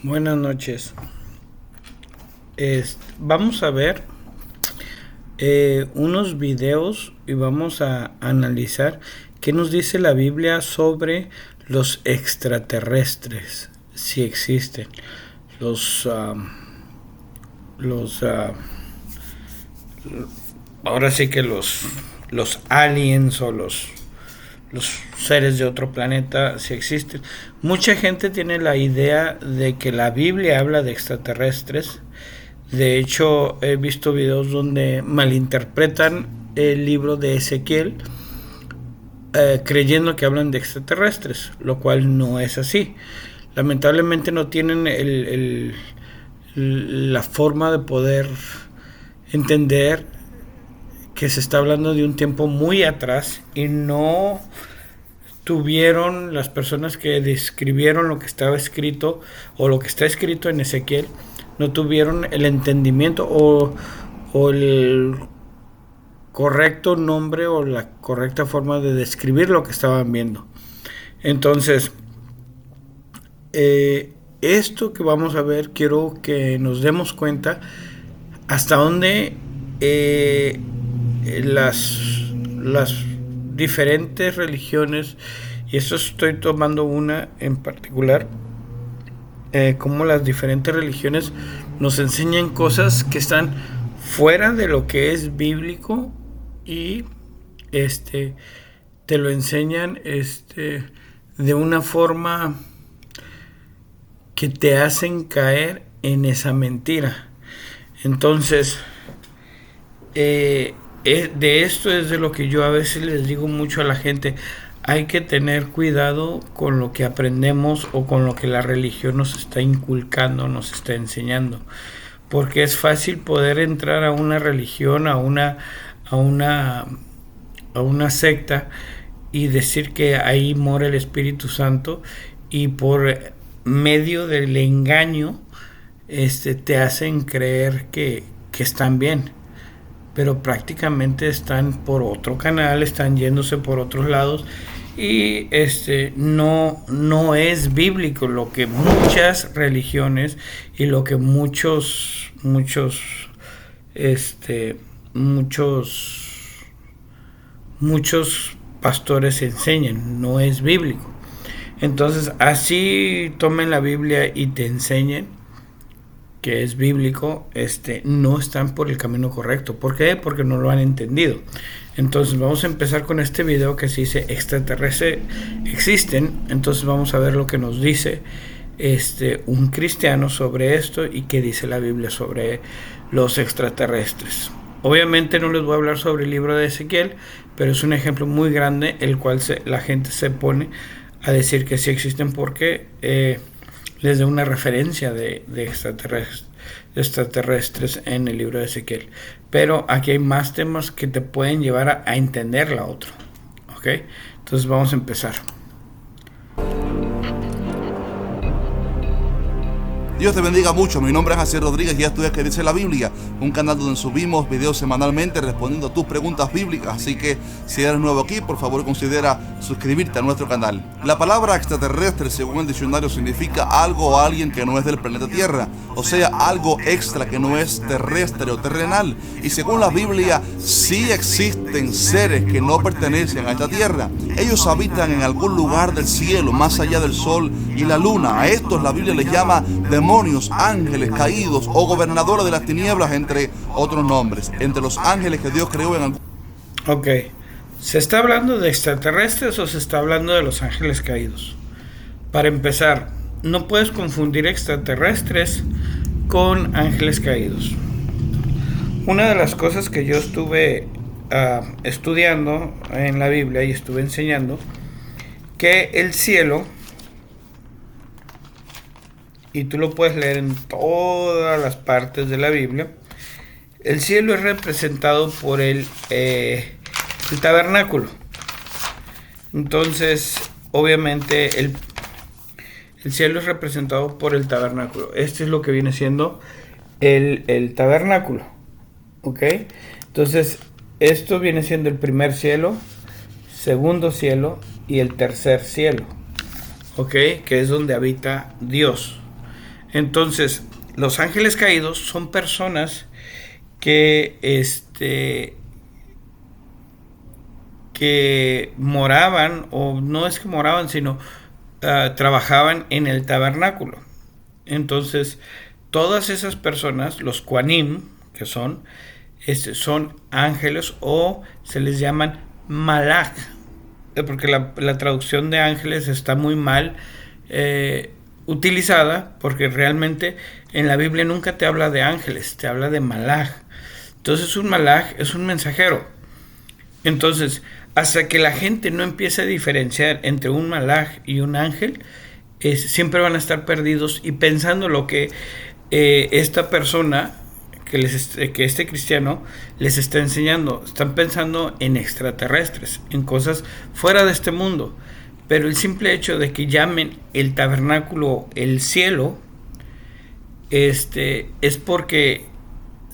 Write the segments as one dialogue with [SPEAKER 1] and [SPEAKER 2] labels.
[SPEAKER 1] Buenas noches. Vamos a ver unos videos y vamos a analizar qué nos dice la Biblia sobre los extraterrestres, si existen, los, los ahora sí que los aliens o los seres de otro planeta, si existen. Mucha gente tiene la idea de que la Biblia habla de extraterrestres. De hecho, he visto videos donde malinterpretan el libro de Ezequiel, creyendo que hablan de extraterrestres, lo cual no es así. Lamentablemente no tienen la forma de poder entender que se está hablando de un tiempo muy atrás y no tuvieron las personas que describieron lo que estaba escrito o lo que está escrito en Ezequiel, no tuvieron el entendimiento o el correcto nombre o la correcta forma de describir lo que estaban viendo. Entonces, esto que vamos a ver, quiero que nos demos cuenta hasta dónde las diferentes religiones, y esto estoy tomando una en particular, cómo las diferentes religiones nos enseñan cosas que están fuera de lo que es bíblico y te lo enseñan de una forma que te hacen caer en esa mentira. Entonces, de esto es de lo que yo a veces les digo mucho a la gente. Hay que tener cuidado con lo que aprendemos o con lo que la religión nos está inculcando, nos está enseñando, porque es fácil poder entrar a una religión, a una secta y decir que ahí mora el Espíritu Santo, y por medio del engaño te hacen creer que están bien, pero prácticamente están por otro canal, están yéndose por otros lados, y no es bíblico lo que muchas religiones y lo que muchos pastores enseñan, no es bíblico. Entonces, así tomen la Biblia y te enseñen que es bíblico, no están por el camino correcto. ¿Por qué? Porque no lo han entendido. Entonces vamos a empezar con este video que se dice extraterrestres existen. Entonces vamos a ver lo que nos dice un cristiano sobre esto y qué dice la Biblia sobre los extraterrestres. Obviamente no les voy a hablar sobre el libro de Ezequiel, pero es un ejemplo muy grande el cual la gente se pone a decir que sí existen porque les da una referencia de extraterrestres en el libro de Ezequiel. Pero aquí hay más temas que te pueden llevar a entender la otra. ¿Ok? Entonces vamos a empezar.
[SPEAKER 2] Dios te bendiga mucho. Mi nombre es Jaciel Rodríguez y esto es Que Dice la Biblia, un canal donde subimos videos semanalmente respondiendo a tus preguntas bíblicas. Así que si eres nuevo aquí, por favor considera suscribirte a nuestro canal. La palabra extraterrestre, según el diccionario, significa algo o alguien que no es del planeta Tierra, o sea, algo extra que no es terrestre o terrenal. Y según la Biblia, sí existen seres que no pertenecen a esta tierra. Ellos habitan en algún lugar del cielo, más allá del sol y la luna. A estos la Biblia les llama demonios, ángeles caídos o gobernadores de las tinieblas, entre otros nombres. Entre los ángeles que Dios creó en algún...
[SPEAKER 1] Ok, ¿se está hablando de extraterrestres o se está hablando de los ángeles caídos? Para empezar, no puedes confundir extraterrestres con ángeles caídos. Una de las cosas que yo estuve estudiando en la Biblia y estuve enseñando, que el cielo, y tú lo puedes leer en todas las partes de la Biblia, el cielo es representado por el tabernáculo. Entonces, obviamente, el cielo es representado por el tabernáculo. Este es lo que viene siendo el tabernáculo. ¿Ok? Entonces, esto viene siendo el primer cielo, segundo cielo y el tercer cielo. ¿Ok? Que es donde habita Dios. Entonces, los ángeles caídos son personas que que moraban, o no es que moraban, sino trabajaban en el tabernáculo. Entonces, todas esas personas, los Quanim, que son ángeles, o se les llaman malach, porque la traducción de ángeles está muy mal utilizada, porque realmente en la Biblia nunca te habla de ángeles, te habla de malach. Entonces un malach es un mensajero. Entonces, hasta que la gente no empiece a diferenciar entre un malach y un ángel, siempre van a estar perdidos y pensando lo que esta persona, que este cristiano les está enseñando. Están pensando en extraterrestres, en cosas fuera de este mundo. Pero el simple hecho de que llamen el tabernáculo el cielo, es porque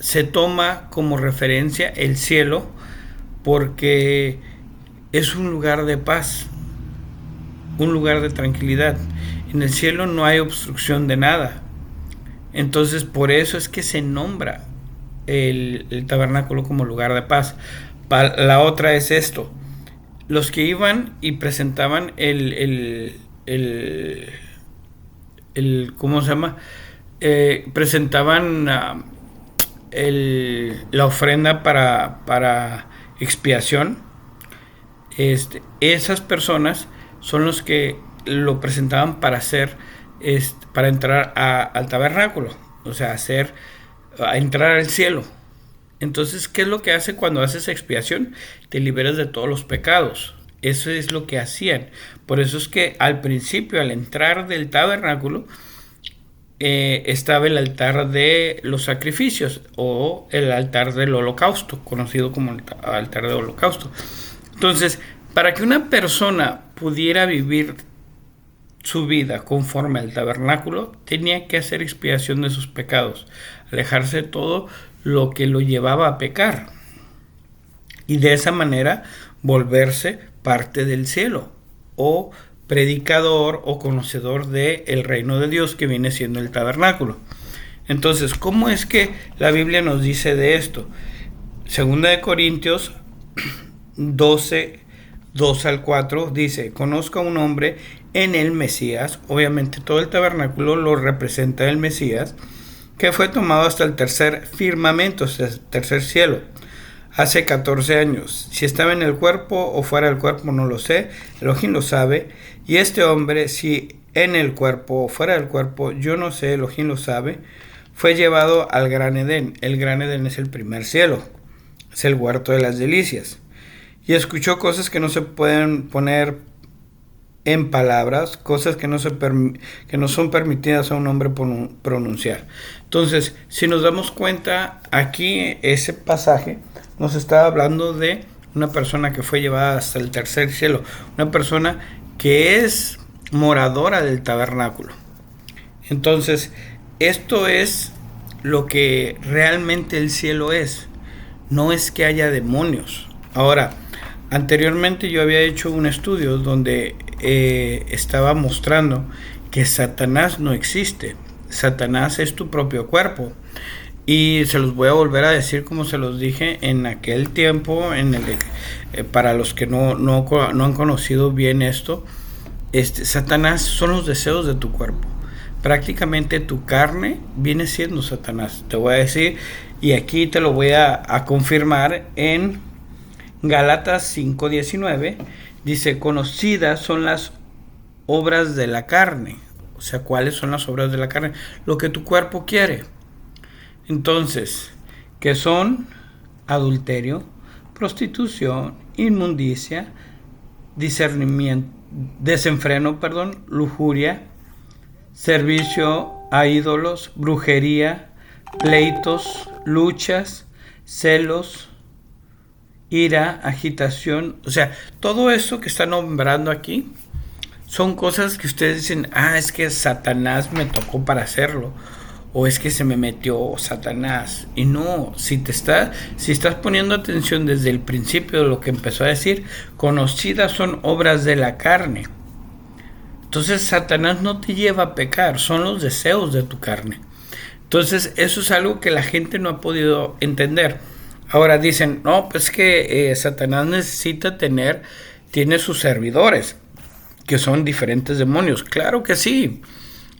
[SPEAKER 1] se toma como referencia el cielo, porque es un lugar de paz, un lugar de tranquilidad. En el cielo no hay obstrucción de nada. Entonces, por eso es que se nombra el tabernáculo como lugar de paz. La otra es esto: los que iban y presentaban ¿cómo se llama? Presentaban la ofrenda para expiación. Esas personas son los que lo presentaban para hacer, para entrar al tabernáculo, o sea, a entrar al cielo. Entonces, ¿qué es lo que hace cuando haces expiación? Te liberas de todos los pecados. Eso es lo que hacían. Por eso es que al principio, al entrar del tabernáculo, estaba el altar de los sacrificios, o el altar del holocausto, conocido como el altar del holocausto. Entonces, para que una persona pudiera vivir su vida conforme al tabernáculo, tenía que hacer expiación de sus pecados, alejarse de todo lo que lo llevaba a pecar, y de esa manera volverse parte del cielo, o predicador o conocedor del reino de Dios, que viene siendo el tabernáculo. Entonces, ¿cómo es que la Biblia nos dice de esto? Segunda de Corintios 12, 2 al 4 dice: conozco a un hombre en el Mesías. Obviamente todo el tabernáculo lo representa el Mesías, que fue tomado hasta el tercer firmamento, hasta el tercer cielo, hace 14 años. Si estaba en el cuerpo o fuera del cuerpo, no lo sé, Elohim lo sabe. Y este hombre, si en el cuerpo o fuera del cuerpo, yo no sé, Elohim lo sabe, fue llevado al Gran Edén. El Gran Edén es el primer cielo, es el huerto de las delicias. Y escuchó cosas que no se pueden poner en palabras, cosas que no son permitidas a un hombre pronunciar. Entonces, si nos damos cuenta, aquí ese pasaje nos está hablando de una persona que fue llevada hasta el tercer cielo, una persona que es moradora del tabernáculo. Entonces, esto es lo que realmente el cielo es. No es que haya demonios. Ahora, anteriormente yo había hecho un estudio donde estaba mostrando que Satanás no existe. Satanás es tu propio cuerpo. Y se los voy a volver a decir como se los dije en aquel tiempo, para los que no han conocido bien esto. Satanás son los deseos de tu cuerpo. Prácticamente tu carne viene siendo Satanás. Te voy a decir, y aquí te lo voy a confirmar en Gálatas 5:19. Dice: conocidas son las obras de la carne. O sea, ¿cuáles son las obras de la carne? Lo que tu cuerpo quiere. Entonces, que son adulterio, prostitución, inmundicia, desenfreno, lujuria, servicio a ídolos, brujería, pleitos, luchas, celos, ira, agitación. O sea, todo eso que está nombrando aquí son cosas que ustedes dicen: es que Satanás me tocó para hacerlo, o es que se me metió Satanás. Y no, si estás poniendo atención desde el principio de lo que empezó a decir, conocidas son obras de la carne. Entonces Satanás no te lleva a pecar, son los deseos de tu carne. Entonces eso es algo que la gente no ha podido entender. Ahora dicen, no, pues que Satanás tiene sus servidores, que son diferentes demonios. Claro que sí.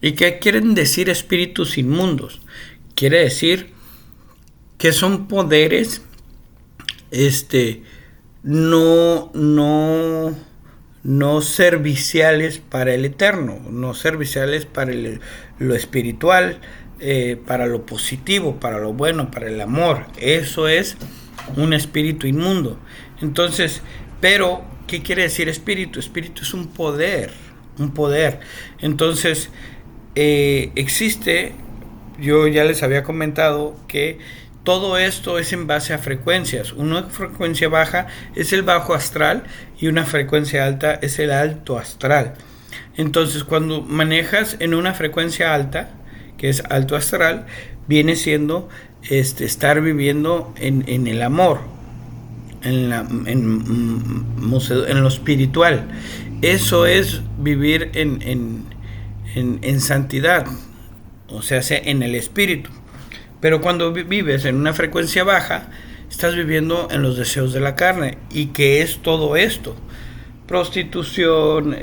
[SPEAKER 1] ¿Y qué quieren decir espíritus inmundos? Quiere decir que son poderes no serviciales para el eterno, no serviciales para lo espiritual, para lo positivo, para lo bueno, para el amor. Eso es un espíritu inmundo. Entonces, pero, ¿qué quiere decir espíritu? Espíritu es un poder, Entonces, existe, yo ya les había comentado que todo esto es en base a frecuencias. Una frecuencia baja es el bajo astral y una frecuencia alta es el alto astral. Entonces, cuando manejas en una frecuencia alta, que es alto astral, viene siendo estar viviendo en el amor, en lo espiritual. Eso es vivir en santidad, o sea, en el espíritu. Pero cuando vives en una frecuencia baja, estás viviendo en los deseos de la carne. ¿Y qué es todo esto? Prostitución,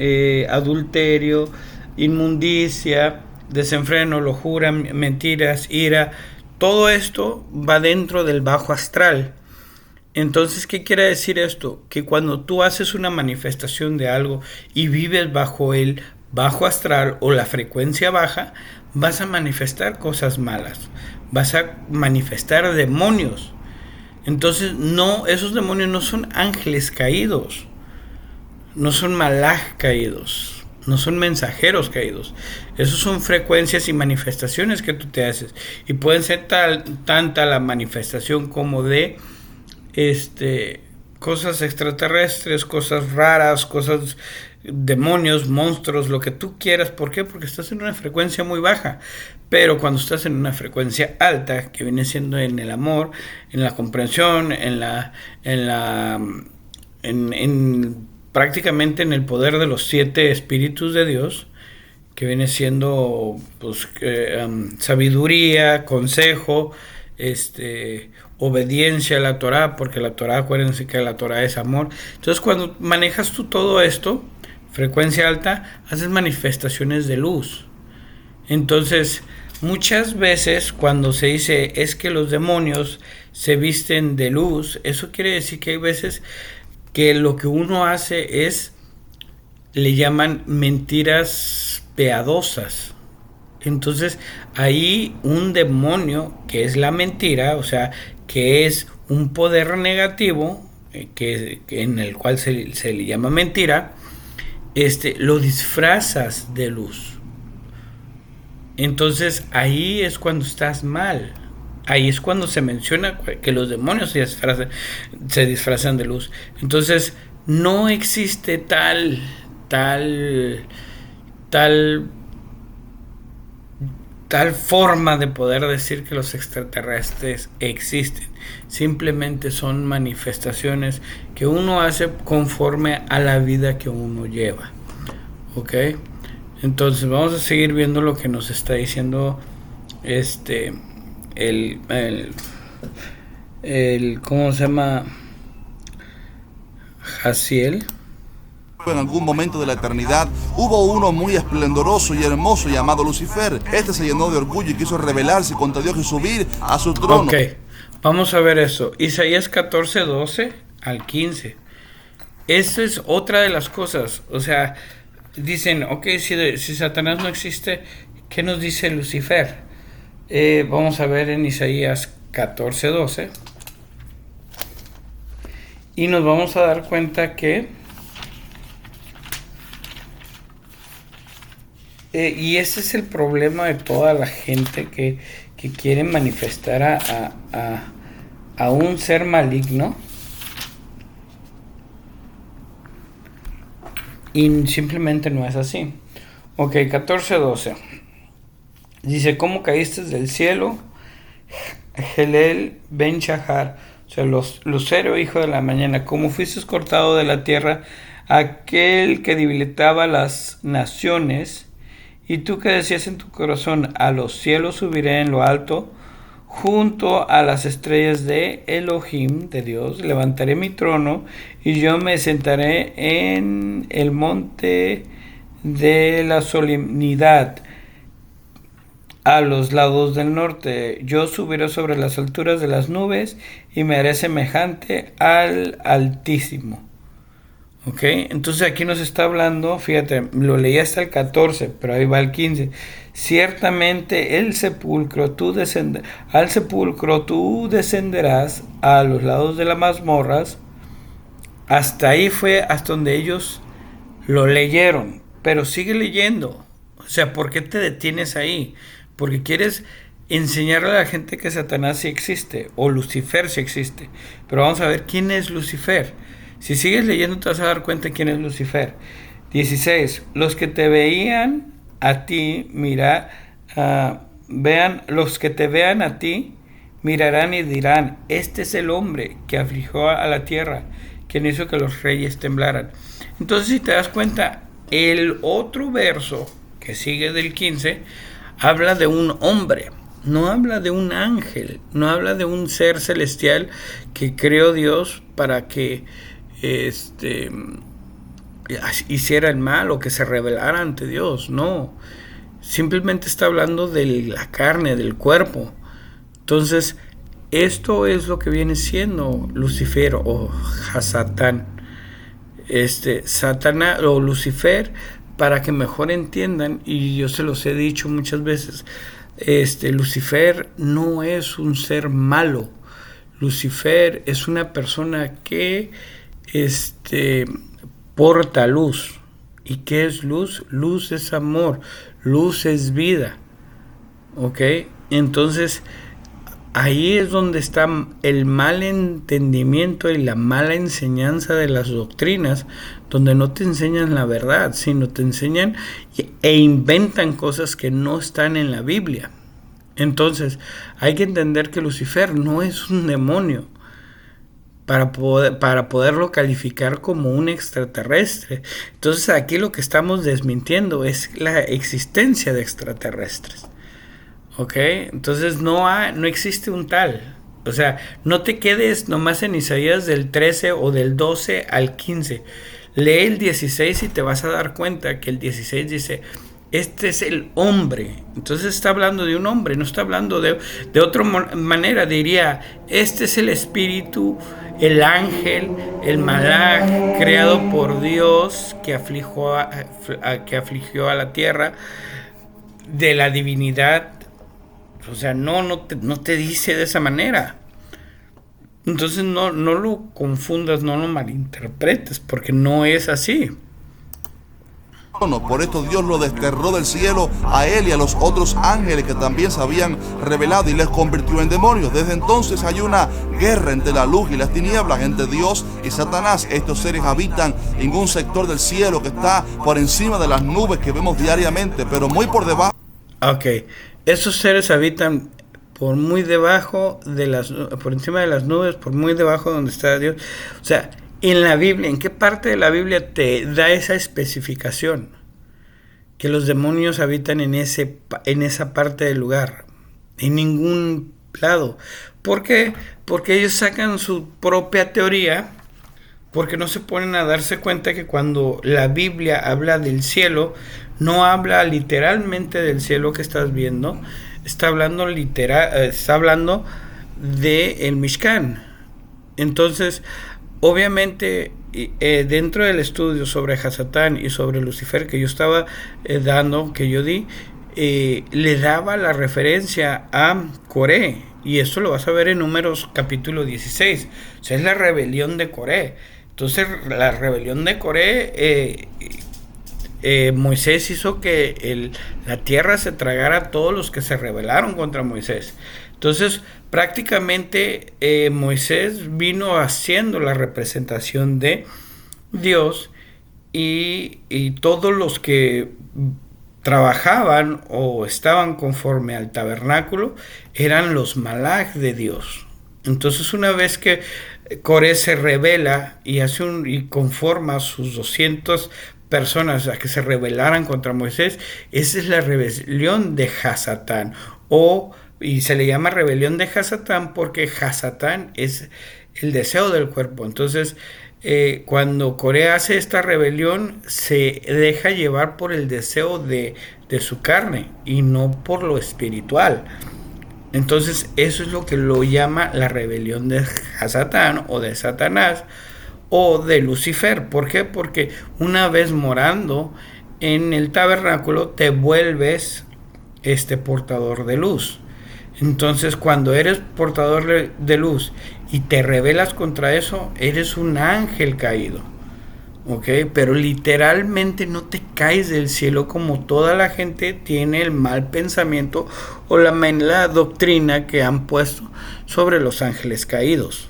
[SPEAKER 1] adulterio, inmundicia, desenfreno, locura, mentiras, ira. Todo esto va dentro del bajo astral. Entonces, ¿qué quiere decir esto? Que cuando tú haces una manifestación de algo y vives bajo el bajo astral o la frecuencia baja, vas a manifestar cosas malas, vas a manifestar demonios. Entonces, no, esos demonios no son ángeles caídos, no son malaj caídos, no son mensajeros caídos. Esos son frecuencias y manifestaciones que tú te haces. Y pueden ser tanta la manifestación como de cosas extraterrestres, cosas raras, cosas, demonios, monstruos, lo que tú quieras. ¿Por qué? Porque estás en una frecuencia muy baja. Pero cuando estás en una frecuencia alta, que viene siendo en el amor, en la comprensión, prácticamente en el poder de los 7 espíritus de Dios, que viene siendo pues, sabiduría, consejo, obediencia a la Torah, porque la Torah, acuérdense que la Torah es amor. Entonces, cuando manejas tú todo esto, frecuencia alta, haces manifestaciones de luz. Entonces, muchas veces cuando se dice es que los demonios se visten de luz, eso quiere decir que hay veces que lo que uno hace es, le llaman mentiras piadosas. Entonces, ahí un demonio, que es la mentira, o sea, que es un poder negativo, que en el cual se le llama mentira, lo disfrazas de luz. Entonces, ahí es cuando estás mal. Ahí es cuando se menciona que los demonios se disfrazan de luz. Entonces, no existe tal forma de poder decir que los extraterrestres existen. Simplemente son manifestaciones que uno hace conforme a la vida que uno lleva. ¿Ok? Entonces vamos a seguir viendo lo que nos está diciendo ¿cómo se llama? Jaciel.
[SPEAKER 2] En algún momento de la eternidad hubo uno muy esplendoroso y hermoso llamado Lucifer. Este se llenó de orgullo y quiso rebelarse contra Dios y subir a su trono.
[SPEAKER 1] Ok, vamos a ver eso. Isaías 14, 12 al 15. Esta es otra de las cosas. O sea, dicen, ok, si Satanás no existe, ¿qué nos dice Lucifer? Vamos a ver en Isaías 14, 12. Y nos vamos a dar cuenta que y ese es el problema de toda la gente que quiere manifestar a un ser maligno y simplemente no es así. Ok, 14:12 dice: ¿cómo caíste del cielo, Helel ben Shahar? O sea, lucero, hijo de la mañana, ¿cómo fuiste cortado de la tierra, aquel que debilitaba las naciones, y tú que decías en tu corazón, a los cielos subiré en lo alto, junto a las estrellas de Elohim, de Dios, levantaré mi trono, y yo me sentaré en el monte de la solemnidad, a los lados del norte. Yo subiré sobre las alturas de las nubes y me haré semejante al Altísimo. Ok, entonces aquí nos está hablando, fíjate, lo leí hasta el 14, pero ahí va el 15. Ciertamente al sepulcro tú descenderás a los lados de las mazmorras. Hasta ahí fue hasta donde ellos lo leyeron, pero sigue leyendo. O sea, ¿por qué te detienes ahí? Porque quieres enseñarle a la gente que Satanás sí existe, o Lucifer sí existe. Pero vamos a ver quién es Lucifer. Si sigues leyendo te vas a dar cuenta de quién es Lucifer. 16. Los que te veían a ti, los que te vean a ti, mirarán y dirán, este es el hombre que afligió a la tierra, quien hizo que los reyes temblaran. Entonces, si te das cuenta, el otro verso que sigue del 15 habla de un hombre, no habla de un ángel, no habla de un ser celestial que creó Dios para que hiciera el mal o que se rebelara ante Dios. No, simplemente está hablando de la carne, del cuerpo. Entonces, esto es lo que viene siendo Lucifer o Hasatán. Satanás o Lucifer, para que mejor entiendan, y yo se los he dicho muchas veces, Lucifer no es un ser malo. Lucifer es una persona que porta luz. ¿Y qué es luz? Luz es amor, luz es vida. ¿Ok? Entonces, ahí es donde está el mal entendimiento y la mala enseñanza de las doctrinas, donde no te enseñan la verdad, sino te enseñan e inventan cosas que no están en la Biblia. Entonces, hay que entender que Lucifer no es un demonio para poderlo calificar como un extraterrestre. Entonces, aquí lo que estamos desmintiendo es la existencia de extraterrestres. ¿Ok? Entonces no existe un tal. O sea, no te quedes nomás en Isaías del 13 o del 12 al 15. Lee el 16 y te vas a dar cuenta que el 16 dice, este es el hombre. Entonces está hablando de un hombre, no está hablando de otra manera. Diría, este es el espíritu, el ángel, el malaj, creado por Dios, que afligió a la tierra, de la divinidad. O sea, no te dice de esa manera. Entonces no lo confundas, no lo malinterpretes, porque no es así.
[SPEAKER 2] Por esto Dios lo desterró del cielo a él y a los otros ángeles que también se habían revelado y les convirtió en demonios. Desde entonces hay una guerra entre la luz y las tinieblas, entre Dios y Satanás. Estos seres habitan en un sector del cielo que está por encima de las nubes que vemos diariamente, pero muy por debajo.
[SPEAKER 1] Ok, esos seres habitan por muy debajo por encima de las nubes, por muy debajo donde está Dios. O sea, en la Biblia, ¿en qué parte de la Biblia te da esa especificación? Que los demonios habitan en esa parte del lugar. En ningún lado. ¿Por qué? Porque ellos sacan su propia teoría, porque no se ponen a darse cuenta que cuando la Biblia habla del cielo, no habla literalmente del cielo que estás viendo, está hablando de el Mishkan. Entonces, obviamente, dentro del estudio sobre Hasatán y sobre Lucifer que yo estaba que yo di, le daba la referencia a Coré, y esto lo vas a ver en Números capítulo 16. O sea, es la rebelión de Coré. Entonces, la rebelión de Coré, Moisés hizo que la tierra se tragara a todos los que se rebelaron contra Moisés. Entonces, prácticamente Moisés vino haciendo la representación de Dios, y todos los que trabajaban o estaban conforme al tabernáculo eran los malaj de Dios. Entonces, una vez que Coré se rebela y conforma a sus 200 personas a que se rebelaran contra Moisés. Esa es la rebelión de Hasatán. Y se le llama rebelión de Hasatán porque Hasatán es el deseo del cuerpo. Entonces, cuando Coré hace esta rebelión, se deja llevar por el deseo de su carne y no por lo espiritual. Entonces, eso es lo que lo llama la rebelión de Hasatán o de Satanás o de Lucifer. ¿Por qué? Porque una vez morando en el tabernáculo te vuelves portador de luz. Entonces, cuando eres portador de luz y te rebelas contra eso, eres un ángel caído. ¿Ok? Pero literalmente no te caes del cielo como toda la gente tiene el mal pensamiento o la mala doctrina que han puesto sobre los ángeles caídos.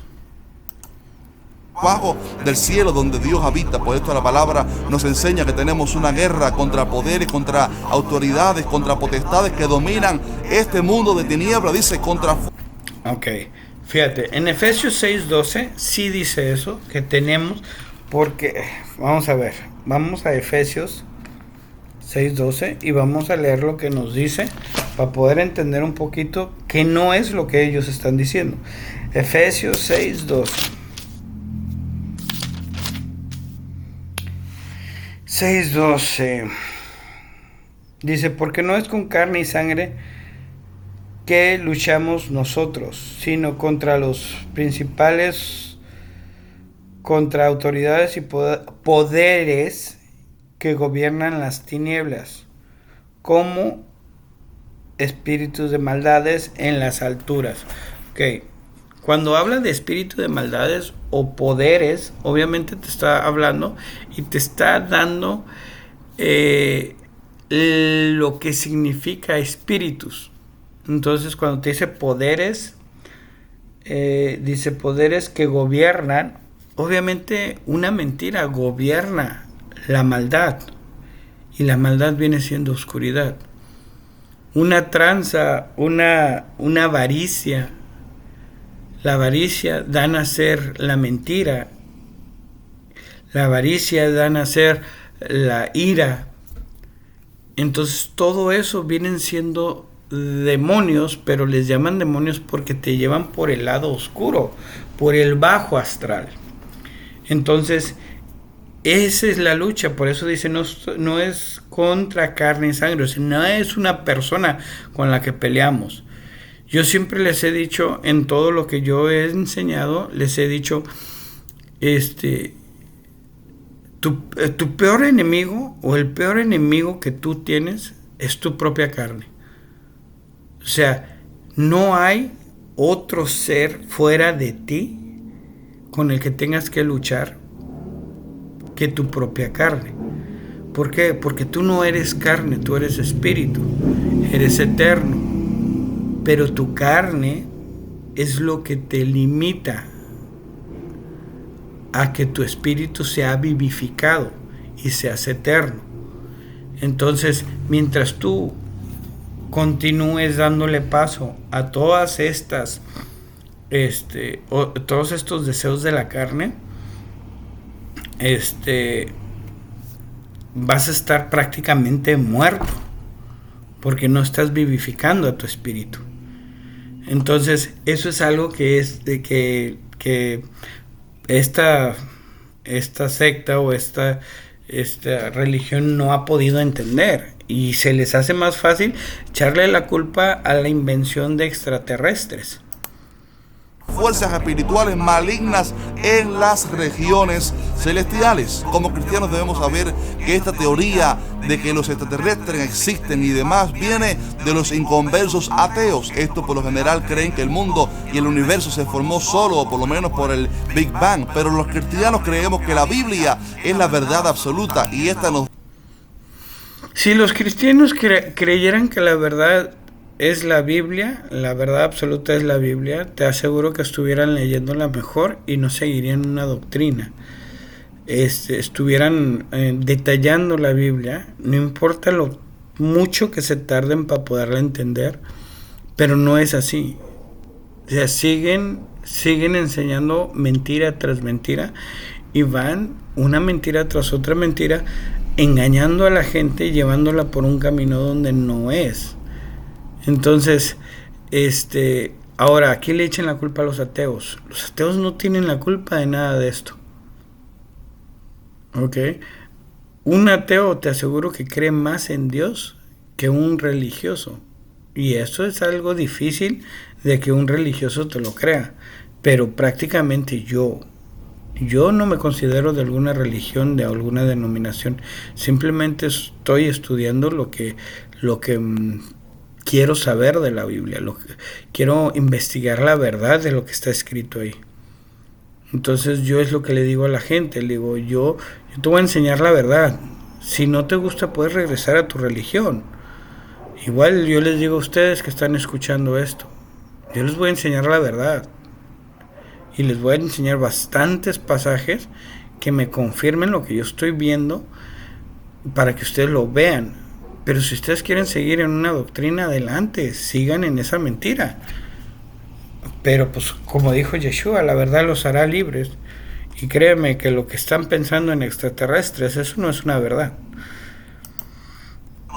[SPEAKER 2] Bajo del cielo donde Dios habita. Por esto la palabra nos enseña que tenemos una guerra contra poderes, contra autoridades, contra potestades que dominan este mundo de tinieblas. Dice contra...
[SPEAKER 1] Ok, fíjate, en Efesios 6:12 sí dice eso, que tenemos, porque, vamos a ver, vamos a Efesios 6:12 y vamos a leer lo que nos dice para poder entender un poquito que no es lo que ellos están diciendo. Efesios 6:12. 6:12 dice, porque no es con carne y sangre que luchamos nosotros, sino contra los principales, contra autoridades y poderes que gobiernan las tinieblas, como espíritus de maldades en las alturas. Ok, cuando habla de espíritu de maldades o poderes, obviamente te está hablando y te está dando lo que significa espíritus. Entonces, cuando te dice poderes que gobiernan, obviamente una mentira gobierna la maldad y la maldad viene siendo oscuridad. Una tranza, una avaricia. La avaricia da a nacer la mentira. La avaricia da a nacer la ira. Entonces todo eso vienen siendo demonios, pero les llaman demonios porque te llevan por el lado oscuro, por el bajo astral. Entonces esa es la lucha. Por eso dice, no es contra carne y sangre, no es una persona con la que peleamos. Yo siempre les he dicho, en todo lo que yo he enseñado, les he dicho, tu peor enemigo o el peor enemigo que tú tienes es tu propia carne. O sea, no hay otro ser fuera de ti con el que tengas que luchar que tu propia carne. ¿Por qué? Porque tú no eres carne, tú eres espíritu, eres eterno. Pero tu carne es lo que te limita a que tu espíritu sea vivificado y seas eterno. Entonces, mientras tú continúes dándole paso a todas estas, todos estos deseos de la carne, vas a estar prácticamente muerto, porque no estás vivificando a tu espíritu. Entonces, eso es algo que es de que esta secta o esta religión no ha podido entender, y se les hace más fácil echarle la culpa a la invención de extraterrestres.
[SPEAKER 2] Fuerzas espirituales malignas en las regiones celestiales. Como cristianos debemos saber que esta teoría de que los extraterrestres existen y demás viene de los inconversos ateos. Estos por lo general creen que el mundo y el universo se formó solo, o por lo menos por el Big Bang. Pero los cristianos creemos que la Biblia es la verdad absoluta, y esta nos...
[SPEAKER 1] Si los cristianos creyeran que la verdad es la Biblia, la verdad absoluta es la Biblia, te aseguro que estuvieran leyéndola mejor y no seguirían una doctrina. Estuvieran detallando la Biblia, no importa lo mucho que se tarden para poderla entender, pero no es así. O sea, siguen enseñando mentira tras mentira y van una mentira tras otra mentira, engañando a la gente, llevándola por un camino donde no es. Entonces, ahora, ¿a quién le echen la culpa a los ateos? Los ateos no tienen la culpa de nada de esto. ¿Ok? Un ateo, te aseguro que cree más en Dios que un religioso. Y eso es algo difícil de que un religioso te lo crea. Pero prácticamente yo no me considero de alguna religión, de alguna denominación. Simplemente estoy estudiando lo que quiero saber de la Biblia. Quiero investigar la verdad de lo que está escrito ahí. Entonces yo es lo que le digo a la gente. Le digo, yo te voy a enseñar la verdad. Si no te gusta, puedes regresar a tu religión. Igual yo les digo a ustedes que están escuchando esto. Yo les voy a enseñar la verdad. Y les voy a enseñar bastantes pasajes que me confirmen lo que yo estoy viendo para que ustedes lo vean. Pero si ustedes quieren seguir en una doctrina, adelante, sigan en esa mentira. Pero pues como dijo Yeshua, la verdad los hará libres. Y créeme que lo que están pensando en extraterrestres, eso no es una verdad.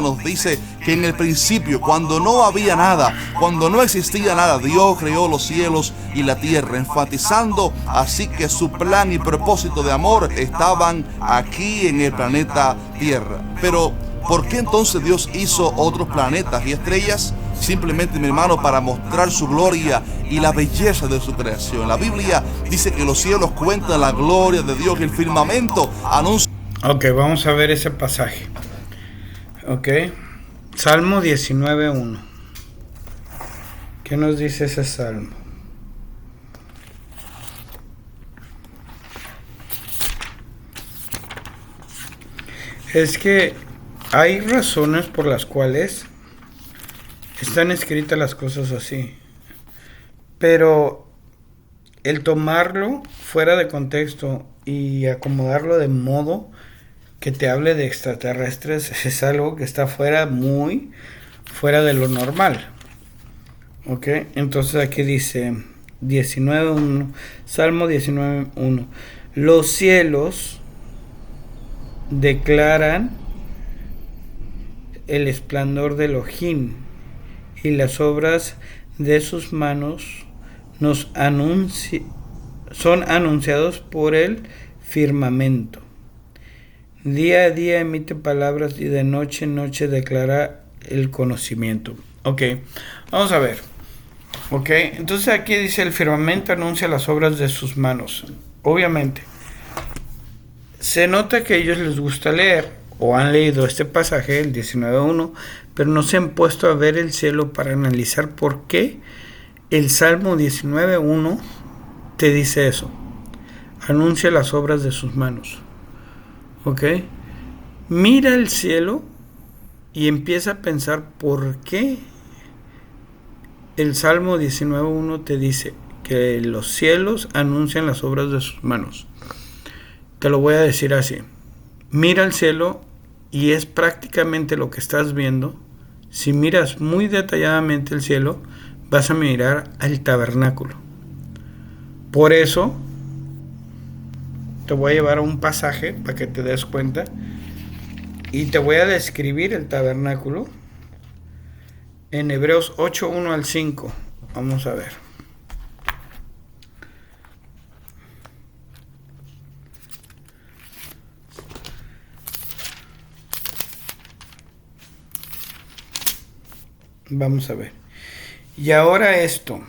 [SPEAKER 2] Nos dice que en el principio, cuando no había nada, cuando no existía nada, Dios creó los cielos y la tierra, enfatizando así que su plan y propósito de amor estaban aquí en el planeta Tierra. Pero, ¿por qué entonces Dios hizo otros planetas y estrellas? Simplemente, mi hermano, para mostrar su gloria y la belleza de su creación. La Biblia dice que los cielos cuentan la gloria de Dios y el firmamento anuncia.
[SPEAKER 1] Ok, vamos a ver ese pasaje. Ok, Salmo 19:1. ¿Qué nos dice ese salmo? Es que hay razones por las cuales están escritas las cosas así, pero el tomarlo fuera de contexto y acomodarlo de modo que te hable de extraterrestres es algo que está muy fuera de lo normal. Ok, entonces aquí dice 19:1, Salmo 19:1. Los cielos declaran el esplendor de Elohim y las obras de sus manos son anunciados por el firmamento. Día a día emite palabras y de noche en noche declara el conocimiento. Ok, vamos a ver. Ok, entonces aquí dice el firmamento anuncia las obras de sus manos. Obviamente, se nota que a ellos les gusta leer o han leído este pasaje, el 19:1, pero no se han puesto a ver el cielo para analizar por qué el Salmo 19:1 te dice eso. Anuncia las obras de sus manos. ¿Ok? Mira el cielo y empieza a pensar por qué el Salmo 19:1 te dice que los cielos anuncian las obras de sus manos. Te lo voy a decir así. Mira el cielo y es prácticamente lo que estás viendo. Si miras muy detalladamente el cielo, vas a mirar al tabernáculo. Por eso te voy a llevar a un pasaje para que te des cuenta y te voy a describir el tabernáculo en Hebreos 8:1 al 5. Vamos a ver. Vamos a ver. Y ahora esto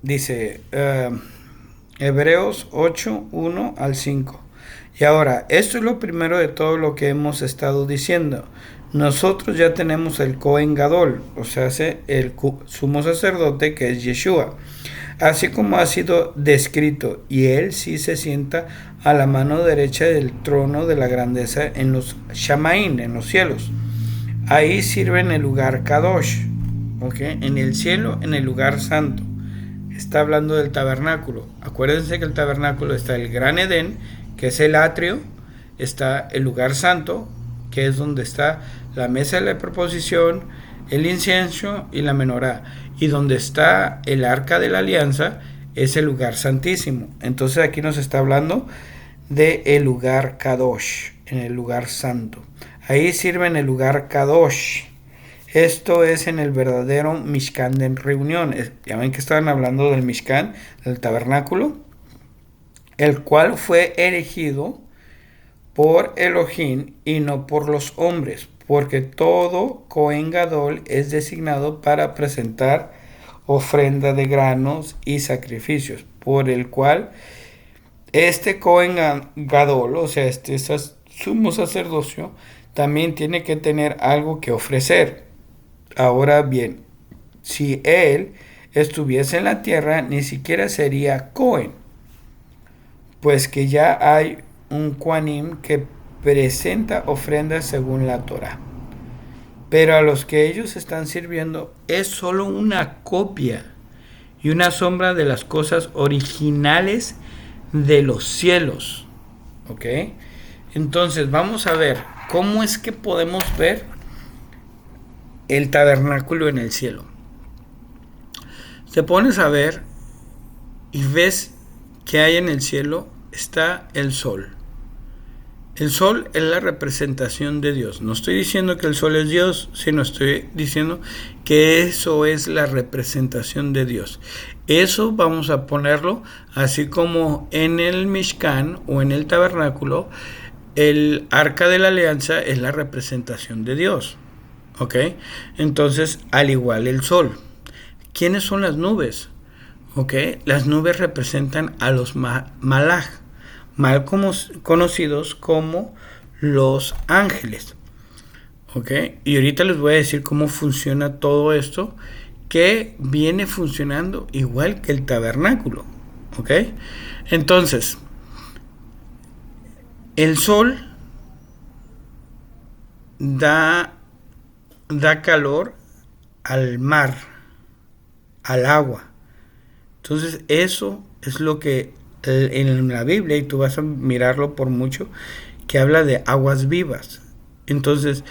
[SPEAKER 1] dice Hebreos 8:1 al 5. Y ahora, esto es lo primero de todo lo que hemos estado diciendo. Nosotros ya tenemos el Cohen Gadol, o sea, el sumo sacerdote que es Yeshua, así como ha sido descrito, y él sí se sienta a la mano derecha del trono de la grandeza en los Shamaín, en los cielos. Ahí sirve en el lugar Kadosh, ¿okay? En el cielo, en el lugar santo. Está hablando del tabernáculo. Acuérdense que el tabernáculo está el Gran Edén, que es el atrio, está el lugar santo, que es donde está la mesa de la proposición, el incienso y la menorá. Y donde está el arca de la alianza es el lugar santísimo. Entonces aquí nos está hablando de el lugar Kadosh, en el lugar santo. Ahí sirve en el lugar Kadosh. Esto es en el verdadero Mishkan de reunión. Ya ven que estaban hablando del Mishkan, del tabernáculo, el cual fue erigido por Elohim y no por los hombres, porque todo Cohen Gadol es designado para presentar ofrenda de granos y sacrificios, por el cual este Cohen Gadol, o sea, este sumo sacerdocio, también tiene que tener algo que ofrecer. Ahora bien, si él estuviese en la tierra, ni siquiera sería Cohen, pues que ya hay un Kohanim que presenta ofrendas según la Torah. Pero a los que ellos están sirviendo es solo una copia y una sombra de las cosas originales de los cielos. ¿Ok? Entonces vamos a ver cómo es que podemos ver el tabernáculo en el cielo. Te pones a ver y ves que hay en el cielo está el sol. El sol es la representación de Dios. No estoy diciendo que el sol es Dios, sino estoy diciendo que eso es la representación de Dios. Eso vamos a ponerlo así como en el Mishkan o en el tabernáculo, el arca de la alianza es la representación de Dios. ¿Ok? Entonces, al igual el sol. ¿Quiénes son las nubes? ¿Ok? Las nubes representan a los malaj, mal conocidos como los ángeles. ¿Ok? Y ahorita les voy a decir cómo funciona todo esto, que viene funcionando igual que el tabernáculo. ¿Ok? Entonces, el sol da calor al mar, al agua. Entonces eso es lo que en la Biblia, y tú vas a mirarlo por mucho, que habla de aguas vivas. Entonces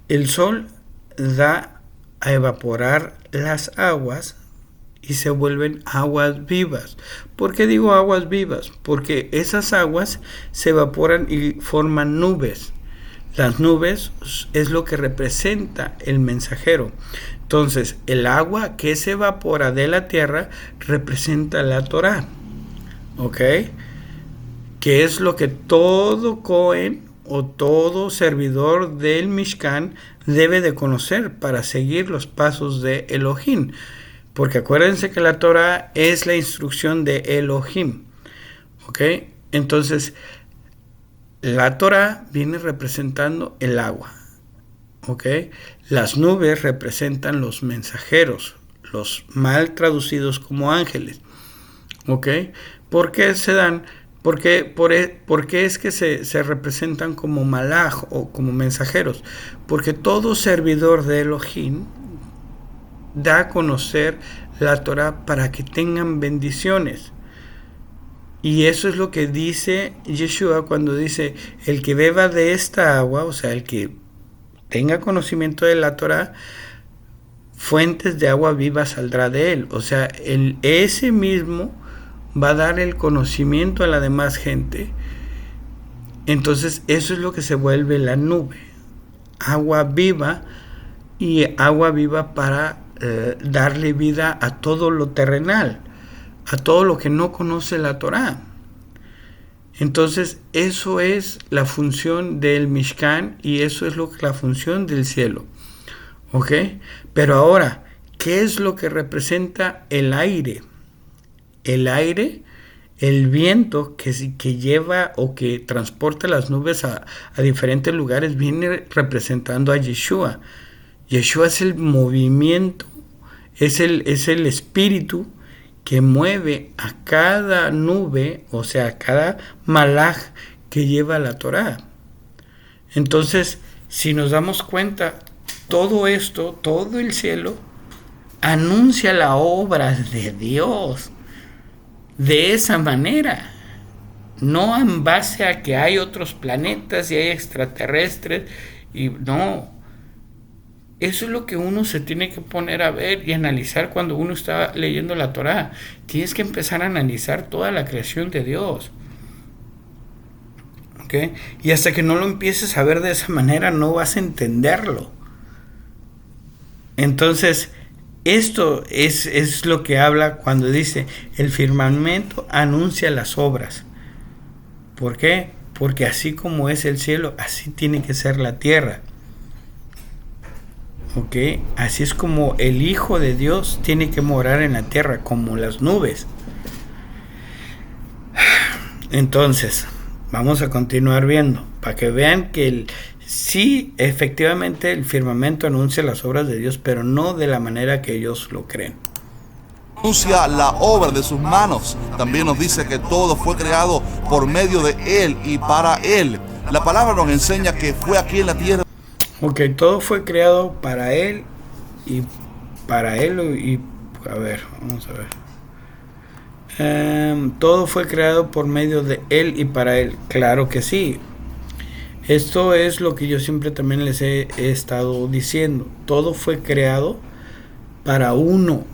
[SPEAKER 1] el sol da a evaporar las aguas y se vuelven aguas vivas. ¿Por qué digo aguas vivas? Porque esas aguas se evaporan y forman nubes. Las nubes es lo que representa el mensajero. Entonces, el agua que se evapora de la tierra representa la Torah. ¿Ok? Que es lo que todo Cohen o todo servidor del Mishkan debe de conocer para seguir los pasos de Elohim. Porque acuérdense que la Torah es la instrucción de Elohim. ¿Ok? Entonces, la Torah viene representando el agua, ¿ok? Las nubes representan los mensajeros, los mal traducidos como ángeles, ¿ok? ¿Por qué se dan? ¿Por qué es que se representan como malaj o como mensajeros? Porque todo servidor de Elohim da a conocer la Torah para que tengan bendiciones. Y eso es lo que dice Yeshua cuando dice, el que beba de esta agua, o sea, el que tenga conocimiento de la Torah, fuentes de agua viva saldrá de él. O sea, ese mismo va a dar el conocimiento a la demás gente. Entonces, eso es lo que se vuelve la nube. Agua viva, y agua viva para darle vida a todo lo terrenal, a todo lo que no conoce la Torah. Entonces eso es la función del Mishkan y eso es la función del cielo. ¿Ok? Pero ahora, ¿qué es lo que representa el aire? El aire, el viento que lleva o que transporta las nubes a diferentes lugares, viene representando a Yeshua. Yeshua es el movimiento, es el espíritu que mueve a cada nube, o sea, a cada malaj que lleva la Torah. Entonces, si nos damos cuenta, todo esto, todo el cielo, anuncia la obra de Dios de esa manera. No en base a que hay otros planetas y hay extraterrestres, y no. eso es lo que uno se tiene que poner a ver y analizar cuando uno está leyendo la Torá. Tienes que empezar a analizar toda la creación de Dios. ¿Ok? Y hasta que no lo empieces a ver de esa manera, no vas a entenderlo. Entonces, esto es lo que habla cuando dice, el firmamento anuncia las obras. ¿Por qué? Porque así como es el cielo, así tiene que ser la tierra. ¿Ok? Así es como el Hijo de Dios tiene que morar en la tierra, como las nubes. Entonces, vamos a continuar viendo, para que vean que sí, efectivamente el firmamento anuncia las obras de Dios, pero no de la manera que ellos lo creen.
[SPEAKER 2] Anuncia la obra de sus manos. También nos dice que todo fue creado por medio de Él y para Él. La palabra nos enseña que fue aquí en la tierra.
[SPEAKER 1] Ok, todo fue creado para Él y para Él y... A ver, vamos a ver. Todo fue creado por medio de Él y para Él. Claro que sí. Esto es lo que yo siempre también les he estado diciendo. Todo fue creado para uno,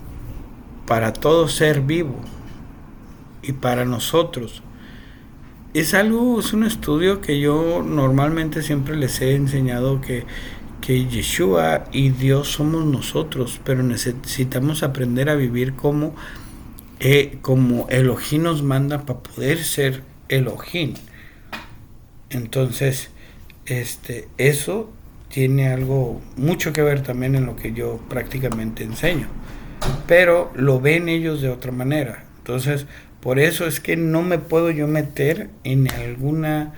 [SPEAKER 1] para todo ser vivo y para nosotros. Es un estudio que yo normalmente siempre les he enseñado que Yeshua y Dios somos nosotros, pero necesitamos aprender a vivir como Elohim nos manda para poder ser Elohim. Entonces, eso tiene mucho que ver también en lo que yo prácticamente enseño, pero lo ven ellos de otra manera. Entonces, por eso es que no me puedo yo meter en alguna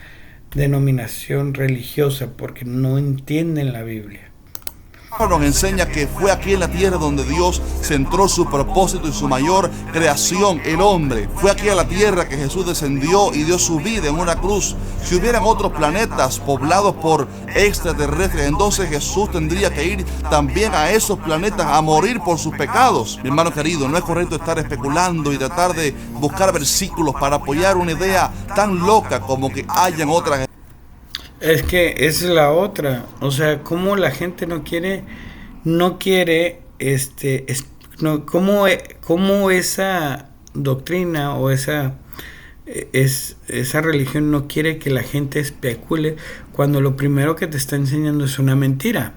[SPEAKER 1] denominación religiosa, porque no entienden la Biblia.
[SPEAKER 2] Nos enseña que fue aquí en la tierra donde Dios centró su propósito y su mayor creación, el hombre. Fue aquí a la tierra que Jesús descendió y dio su vida en una cruz. Si hubieran otros planetas poblados por extraterrestres, entonces Jesús tendría que ir también a esos planetas a morir por sus pecados. Mi hermano querido, no es correcto estar especulando y tratar de buscar versículos para apoyar una idea tan loca como que hayan otras.
[SPEAKER 1] Es que esa es la otra, o sea, cómo la gente no quiere, cómo esa doctrina o esa religión no quiere que la gente especule cuando lo primero que te está enseñando es una mentira.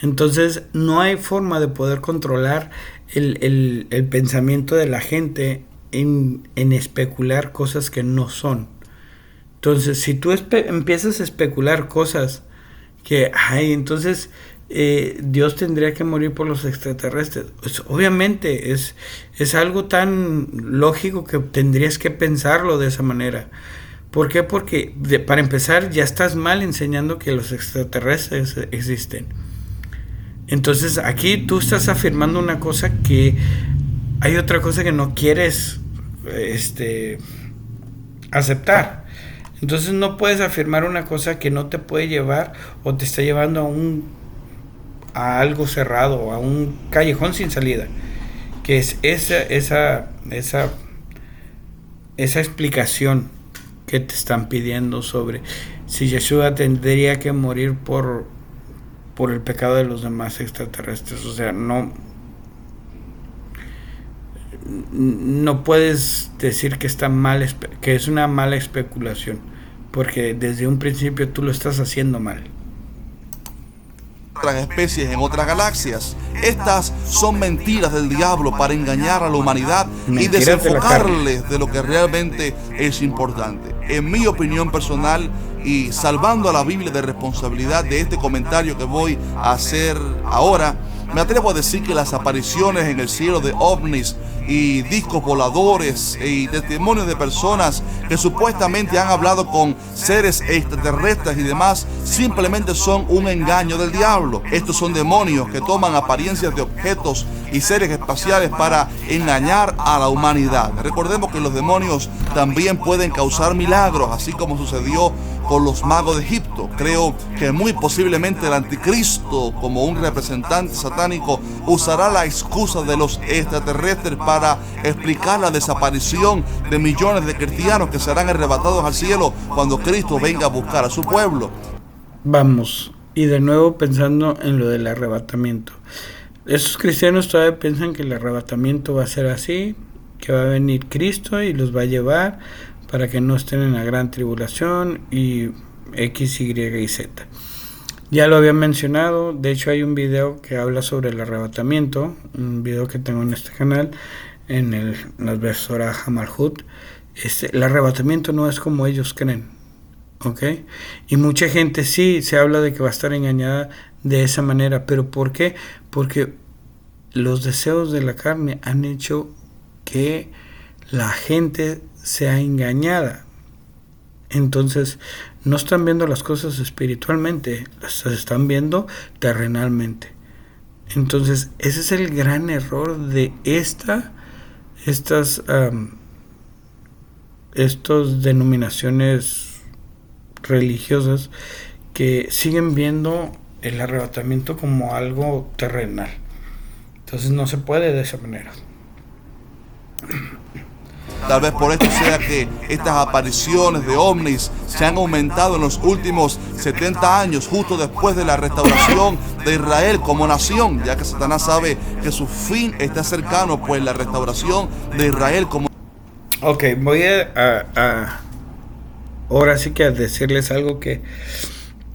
[SPEAKER 1] Entonces no hay forma de poder controlar el pensamiento de la gente en especular cosas que no son. Entonces, si tú empiezas a especular cosas que, entonces Dios tendría que morir por los extraterrestres, pues obviamente es algo tan lógico que tendrías que pensarlo de esa manera. ¿Por qué? Porque para empezar ya estás mal enseñando que los extraterrestres existen. Entonces aquí tú estás afirmando una cosa que hay otra cosa que no quieres aceptar. Entonces no puedes afirmar una cosa que no te puede llevar o te está llevando a algo cerrado, a un callejón sin salida, que es esa explicación que te están pidiendo sobre si Yeshua tendría que morir por el pecado de los demás extraterrestres. O sea, no puedes decir que está mal, que es una mala especulación, porque desde un principio tú lo estás haciendo mal.
[SPEAKER 2] Otras especies en otras galaxias. Estas son mentiras del diablo para engañar a la humanidad y desenfocarles de lo que realmente es importante. En mi opinión personal, y salvando a la Biblia de responsabilidad de este comentario que voy a hacer ahora, me atrevo a decir que las apariciones en el cielo de ovnis y discos voladores y testimonios de personas que supuestamente han hablado con seres extraterrestres y demás simplemente son un engaño del diablo. Estos son demonios que toman apariencias de objetos y seres espaciales para engañar a la humanidad. Recordemos que los demonios también pueden causar milagros, así como sucedió con los magos de Egipto. Creo que muy posiblemente el anticristo, como un representante satánico, usará la excusa de los extraterrestres para explicar la desaparición de millones de cristianos que serán arrebatados al cielo cuando Cristo venga a buscar a su pueblo.
[SPEAKER 1] Vamos, y de nuevo pensando en lo del arrebatamiento. Esos cristianos todavía piensan que el arrebatamiento va a ser así, que va a venir Cristo y los va a llevar para que no estén en la gran tribulación y X, Y y Z. Ya lo había mencionado, de hecho hay un video que habla sobre el arrebatamiento, un video que tengo en este canal, en la Besora Hamalhut. El arrebatamiento no es como ellos creen, ¿ok? Y mucha gente sí se habla de que va a estar engañada de esa manera, pero ¿por qué? Porque los deseos de la carne han hecho que la gente sea engañada. Entonces no están viendo las cosas espiritualmente, las están viendo terrenalmente. Entonces ese es el gran error de estas denominaciones religiosas que siguen viendo el arrebatamiento como algo terrenal. Entonces no se puede de esa manera.
[SPEAKER 2] Tal vez por esto sea que estas apariciones de ovnis se han aumentado en los últimos 70 años, justo después de la restauración de Israel como nación, ya que Satanás sabe que su fin está cercano, pues la restauración de Israel como...
[SPEAKER 1] Ok, voy a ahora sí que a decirles algo que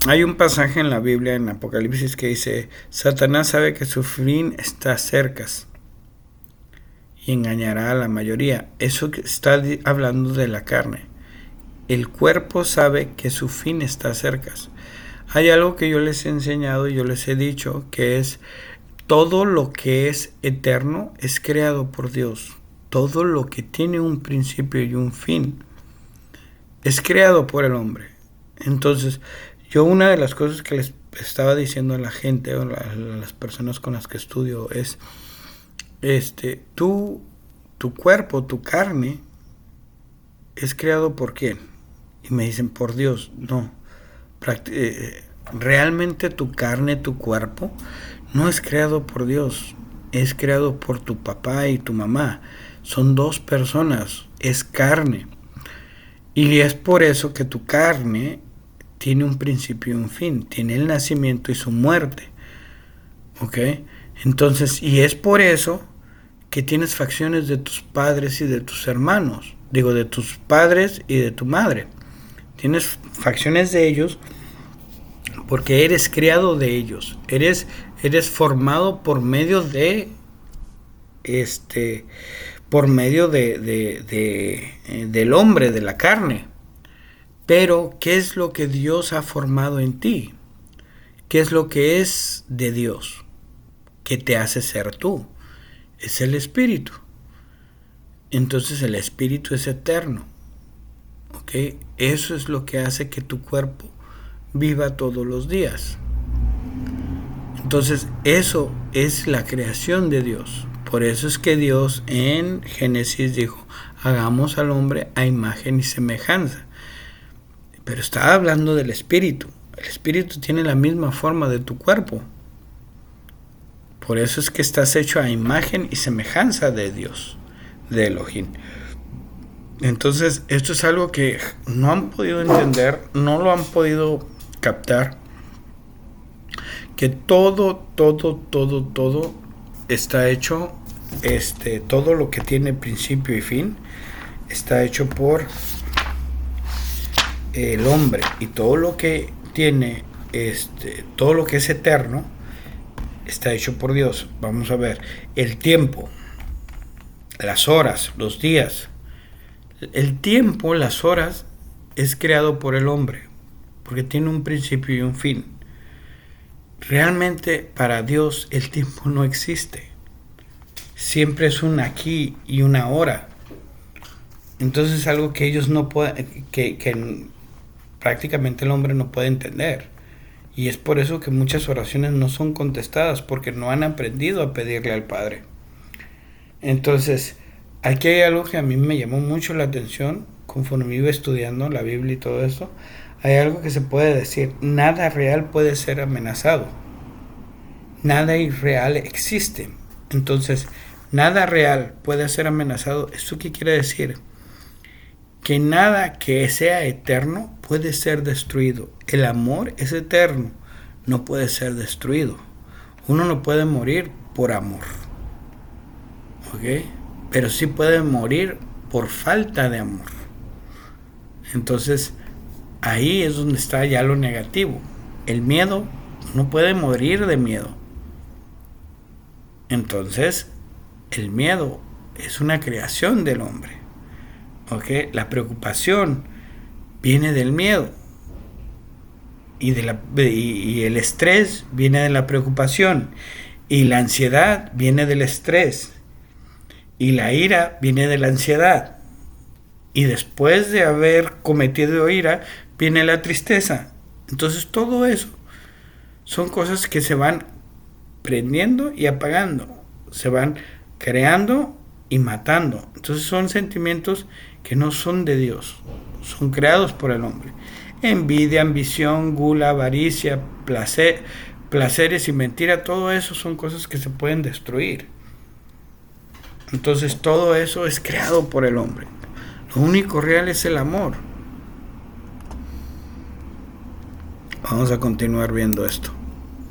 [SPEAKER 1] hay un pasaje en la Biblia, en Apocalipsis, que dice: Satanás sabe que su fin está cerca y engañará a la mayoría. Eso que está hablando de la carne. El cuerpo sabe que su fin está cerca. Hay algo que yo les he enseñado y yo les he dicho, que es: todo lo que es eterno es creado por Dios. Todo lo que tiene un principio y un fin es creado por el hombre. Entonces, yo una de las cosas que les estaba diciendo a la gente, o a las personas con las que estudio, es tu cuerpo, tu carne, ¿es creado por quién? Y me dicen, por Dios. No. Realmente tu carne, tu cuerpo, no es creado por Dios. Es creado por tu papá y tu mamá. Son dos personas. Es carne. Y es por eso que tu carne tiene un principio y un fin. Tiene el nacimiento y su muerte. ¿Ok? Entonces, y es por eso que tienes facciones de tus padres y de tus hermanos. Digo, de tus padres y de tu madre. Tienes facciones de ellos porque eres criado de ellos. Eres formado por medio de del hombre, de la carne. Pero, ¿qué es lo que Dios ha formado en ti? ¿Qué es lo que es de Dios? ¿Qué te hace ser tú? Es el espíritu. Entonces el espíritu es eterno. ¿Ok? Eso es lo que hace que tu cuerpo viva todos los días. Entonces eso es la creación de Dios. Por eso es que Dios en Génesis dijo: hagamos al hombre a imagen y semejanza. Pero está hablando del espíritu. El espíritu tiene la misma forma de tu cuerpo. Por eso es que estás hecho a imagen y semejanza de Dios, de Elohim. Entonces, esto es algo que no han podido entender, no lo han podido captar. Que todo está hecho, todo lo que tiene principio y fin, está hecho por el hombre. Y todo lo que tiene, todo lo que es eterno, está hecho por Dios. Vamos a ver, el tiempo, las horas, los días. El tiempo, las horas, es creado por el hombre, porque tiene un principio y un fin. Realmente para Dios el tiempo no existe. Siempre es un aquí y una ahora. Entonces es algo que ellos no pueden, que prácticamente el hombre no puede entender. Y es por eso que muchas oraciones no son contestadas, porque no han aprendido a pedirle al Padre. Entonces, aquí hay algo que a mí me llamó mucho la atención conforme iba estudiando la Biblia y todo esto. Hay algo que se puede decir: nada real puede ser amenazado. Nada irreal existe. Entonces, nada real puede ser amenazado. ¿Esto qué quiere decir? Que nada que sea eterno puede ser destruido. El amor es eterno. no puede ser destruido. Uno no puede morir por amor, ¿ok? Pero sí puede morir por falta de amor. Entonces, ahí es donde está ya lo negativo. El miedo, no puede morir de miedo. Entonces, el miedo es una creación del hombre, ¿ok? La preocupación viene del miedo. Y el estrés viene de la preocupación. Y la ansiedad viene del estrés. Y la ira viene de la ansiedad. Y después de haber cometido ira, viene la tristeza. Entonces todo eso son cosas que se van prendiendo y apagando. Se van creando y matando. Entonces son sentimientos que no son de Dios. Son creados por el hombre. Envidia, ambición, gula, avaricia, placeres y mentira, todo eso son cosas que se pueden destruir. Entonces todo eso es creado por el hombre. Lo único real es el amor. Vamos a continuar viendo esto.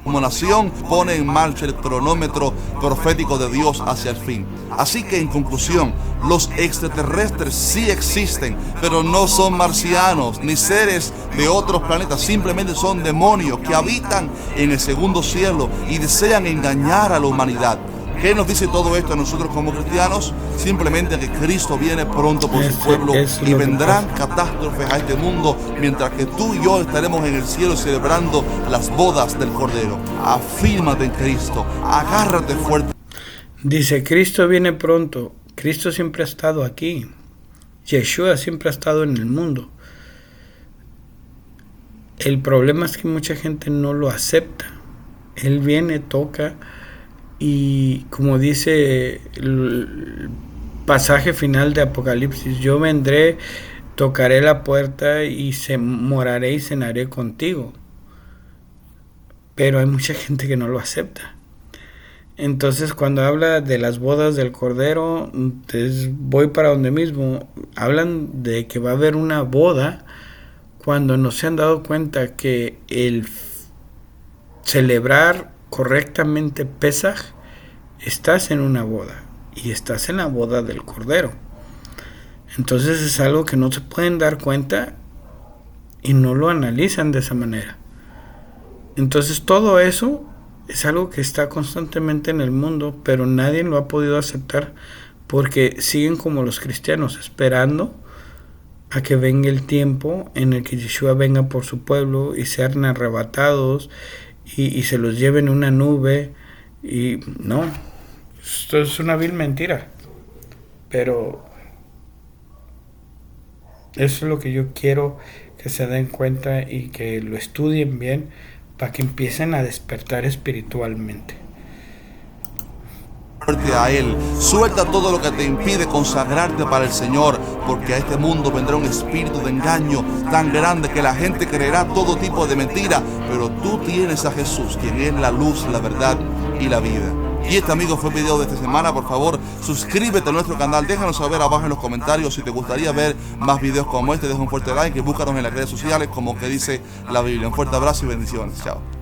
[SPEAKER 2] Como nación pone en marcha el cronómetro profético de Dios hacia el fin. Así que en conclusión, los extraterrestres sí existen, pero no son marcianos ni seres de otros planetas, simplemente son demonios que habitan en el segundo cielo y desean engañar a la humanidad. ¿Qué nos dice todo esto a nosotros como cristianos? Simplemente que Cristo viene pronto por su pueblo y vendrán catástrofes a este mundo, mientras que tú y yo estaremos en el cielo celebrando las bodas del Cordero. Afírmate en Cristo, agárrate fuerte.
[SPEAKER 1] Dice, Cristo viene pronto. Cristo siempre ha estado aquí. Yeshua siempre ha estado en el mundo. El problema es que mucha gente no lo acepta. Él viene, toca, y como dice el pasaje final de Apocalipsis, yo vendré, tocaré la puerta y moraré y cenaré contigo. Pero hay mucha gente que no lo acepta. Entonces cuando habla de las bodas del Cordero, voy para donde mismo. Hablan de que va a haber una boda cuando no se han dado cuenta que el celebrar correctamente Pesaj, estás en una boda y estás en la boda del Cordero. Entonces es algo que no se pueden dar cuenta y no lo analizan de esa manera. Entonces todo eso es algo que está constantemente en el mundo, pero nadie lo ha podido aceptar porque siguen como los cristianos, esperando a que venga el tiempo en el que Yeshua venga por su pueblo y sean arrebatados y se los lleven en una nube. Y no, esto es una vil mentira, pero eso es lo que yo quiero que se den cuenta y que lo estudien bien para que empiecen a despertar espiritualmente.
[SPEAKER 2] A Él, suelta todo lo que te impide consagrarte para el Señor, porque a este mundo vendrá un espíritu de engaño tan grande que la gente creerá todo tipo de mentira, pero tú tienes a Jesús, quien es la luz, la verdad y la vida. Y este, amigo, fue el video de esta semana. Por favor, suscríbete a nuestro canal, déjanos saber abajo en los comentarios si te gustaría ver más videos como este. Deja un fuerte like y búscanos en las redes sociales como que dice la Biblia. Un fuerte abrazo y bendiciones. Chao.